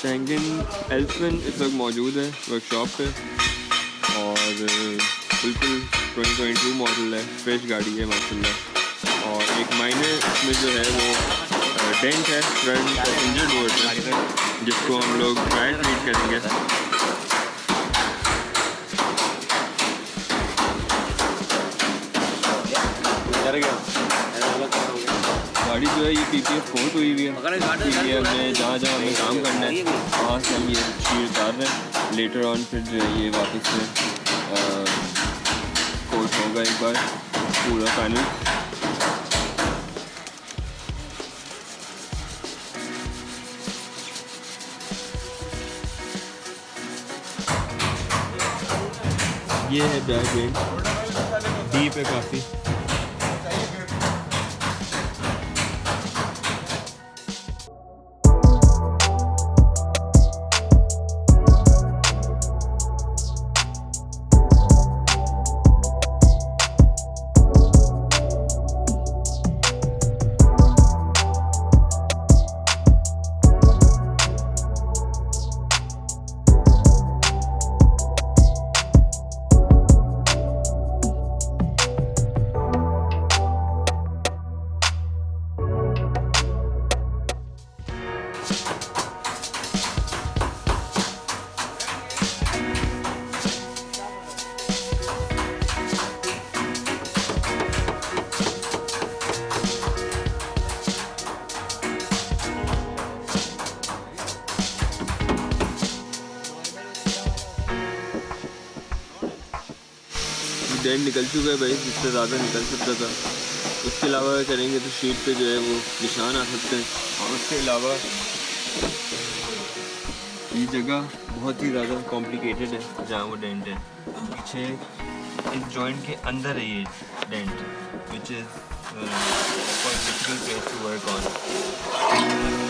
Changan एल्सविन इस वक्त मौजूद है वर्कशॉप पे और बिल्कुल 2022 मॉडल है, फ्रेश गाड़ी है माशाल्लाह। और एक माइनर इसमें जो है वो डेंट है फ्रंट पैसेंजर डोर पे, जिसको हम लोग ट्रायल ट्रीट करेंगे। गाड़ी जो है ये PPF कोट हुई हुई है, PPF में जहाँ जहाँ हमें काम करना है वहाँ से हम ये शीट उतार रहे हैं। लेटर ऑन फिर जो है ये वापस से कोट होगा एक बार पूरा फाइनल। ये है बैक वेट, डीप है काफ़ी। डेंट निकल चुका है भाई, जिससे ज़्यादा निकल सकता था। उसके अलावा करेंगे तो शीट पे जो है वो निशान आ सकते हैं। और उसके अलावा ये जगह बहुत ही ज़्यादा कॉम्प्लिकेटेड है जहाँ वो डेंट है। पीछे इस जॉइंट के अंदर है ये dent, which is quite difficult place to work on.